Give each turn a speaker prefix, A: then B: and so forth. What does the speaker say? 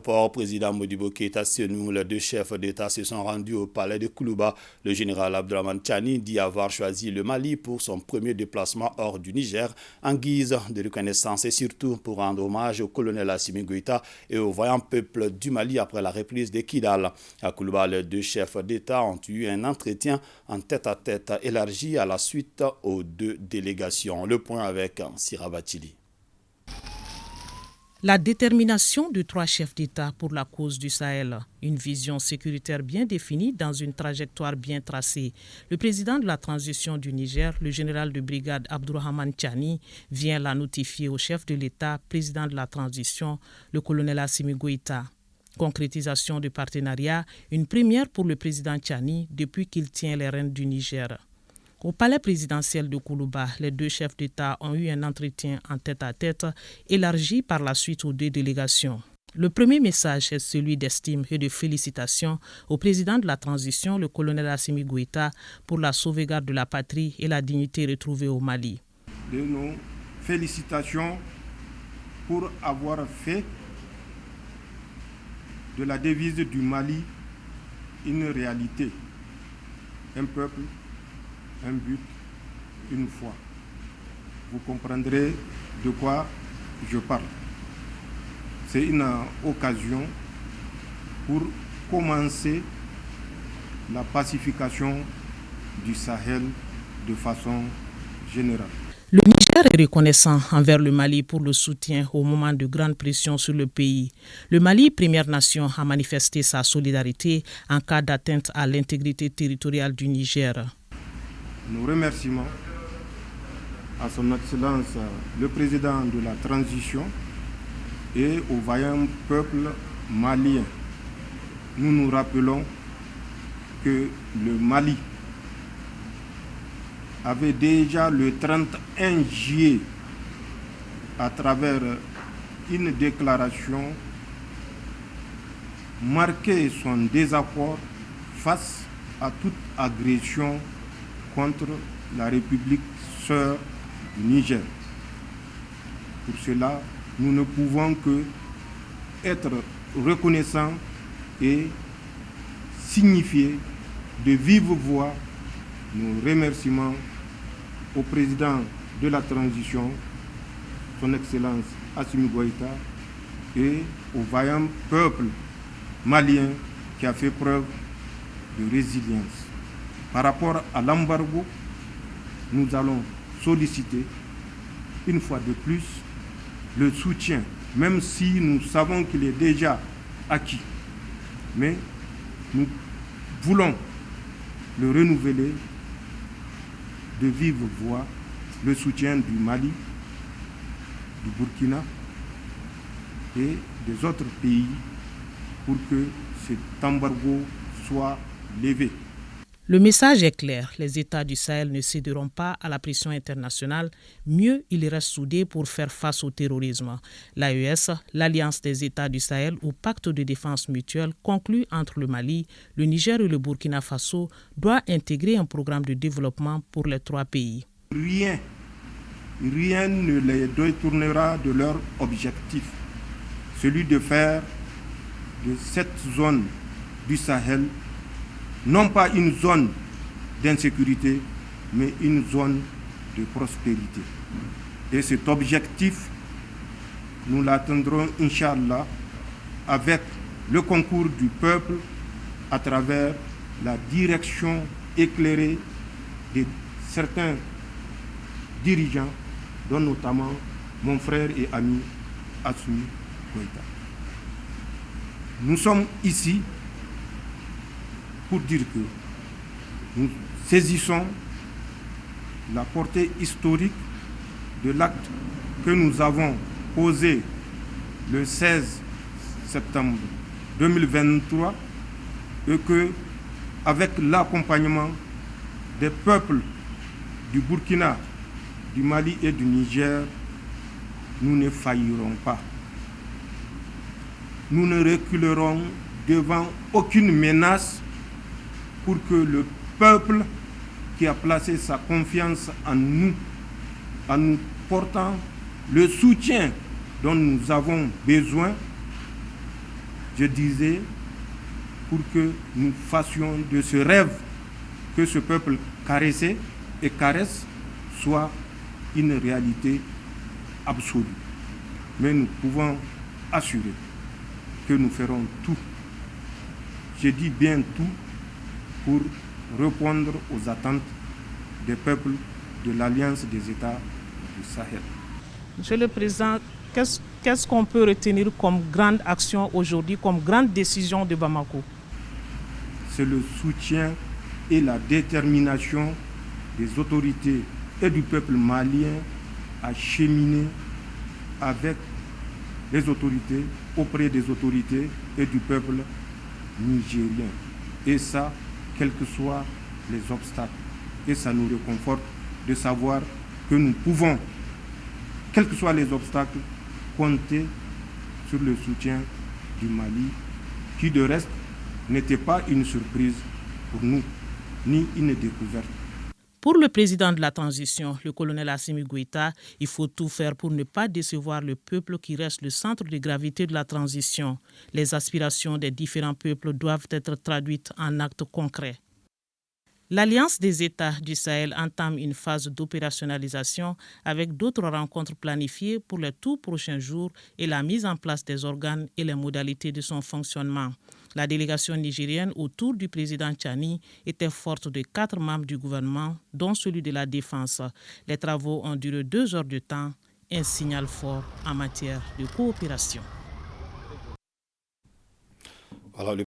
A: l'aéroport, président Modibo Keïta Sénou, les deux chefs d'État se sont rendus au palais de Koulouba. Le général Abdourahmane Tchani dit avoir choisi le Mali pour son premier déplacement hors du Niger en guise de reconnaissance et surtout pour rendre hommage au colonel Assimi Goïta et au vaillant peuple du Mali après la reprise de Kidal. À Koulouba, les deux chefs d'État ont eu un entretien en tête-à-tête élargi à la suite aux deux délégations. Le point avec Sira Batili.
B: La détermination de trois chefs d'État pour la cause du Sahel, une vision sécuritaire bien définie dans une trajectoire bien tracée. Le président de la transition du Niger, le général de brigade Abdourahmane Tchani, vient la notifier au chef de l'État, président de la transition, le colonel Assimi Goïta. Concrétisation du partenariat, une première pour le président Tchani depuis qu'il tient les rênes du Niger. Au palais présidentiel de Koulouba, les deux chefs d'État ont eu un entretien en tête-à-tête élargi par la suite aux deux délégations. Le premier message est celui d'estime et de félicitations au président de la transition, le colonel Assimi Goïta, pour la sauvegarde de la patrie et la dignité retrouvée au Mali.
C: De nos félicitations pour avoir fait de la devise du Mali une réalité. Un peuple, un but, une foi. Vous comprendrez de quoi je parle. C'est une occasion pour commencer la pacification du Sahel de façon générale.
B: Le Niger est reconnaissant envers le Mali pour le soutien au moment de grande pression sur le pays. Le Mali, première nation, a manifesté sa solidarité en cas d'atteinte à l'intégrité territoriale du Niger.
C: Nos remerciements à son Excellence le président de la transition et au vaillant peuple malien. Nous nous rappelons que le Mali avait déjà le 31 juillet, à travers une déclaration, marqué son désaccord face à toute agression contre la République sœur du Niger. Pour cela, nous ne pouvons que être reconnaissants et signifier de vive voix nos remerciements au président de la transition, son Excellence Assimi Goïta, et au vaillant peuple malien qui a fait preuve de résilience. Par rapport à l'embargo, nous allons solliciter une fois de plus le soutien, même si nous savons qu'il est déjà acquis. Mais nous voulons le renouveler de vive voix, le soutien du Mali, du Burkina et des autres pays pour que cet embargo soit levé.
B: Le message est clair, les États du Sahel ne céderont pas à la pression internationale, mieux ils restent soudés pour faire face au terrorisme. L'AES, l'Alliance des États du Sahel ou pacte de défense mutuelle conclu entre le Mali, le Niger et le Burkina Faso doit intégrer un programme de développement pour les trois pays.
C: Rien ne les détournera de leur objectif, celui de faire de cette zone du Sahel non pas une zone d'insécurité, mais une zone de prospérité. Et cet objectif, nous l'atteindrons, Inch'Allah, avec le concours du peuple à travers la direction éclairée de certains dirigeants, dont notamment mon frère et ami Assimi Goïta. Nous sommes ici pour dire que nous saisissons la portée historique de l'acte que nous avons posé le 16 septembre 2023 et que, avec l'accompagnement des peuples du Burkina, du Mali et du Niger, nous ne faillirons pas. Nous ne reculerons devant aucune menace pour que le peuple qui a placé sa confiance en nous portant le soutien dont nous avons besoin, je disais, pour que nous fassions de ce rêve que ce peuple caressait et caresse soit une réalité absolue. Mais nous pouvons assurer que nous ferons tout, je dis bien tout, pour répondre aux attentes des peuples de l'Alliance des États du Sahel.
B: Monsieur le Président, qu'est-ce qu'on peut retenir comme grande action aujourd'hui, comme grande décision de Bamako?
C: C'est le soutien et la détermination des autorités et du peuple malien à cheminer avec les autorités, auprès des autorités et du peuple nigérien. Et ça, quels que soient les obstacles. Et ça nous réconforte de savoir que nous pouvons, quels que soient les obstacles, compter sur le soutien du Mali, qui de reste n'était pas une surprise pour nous, ni une découverte.
B: Pour le président de la transition, le colonel Assimi Goïta, il faut tout faire pour ne pas décevoir le peuple qui reste le centre de gravité de la transition. Les aspirations des différents peuples doivent être traduites en actes concrets. L'Alliance des États du Sahel entame une phase d'opérationnalisation avec d'autres rencontres planifiées pour les tout prochains jours et la mise en place des organes et les modalités de son fonctionnement. La délégation nigérienne autour du président Tchani était forte de 4 membres du gouvernement, dont celui de la Défense. Les travaux ont duré 2 heures de temps, un signal fort en matière de coopération.
A: Alors,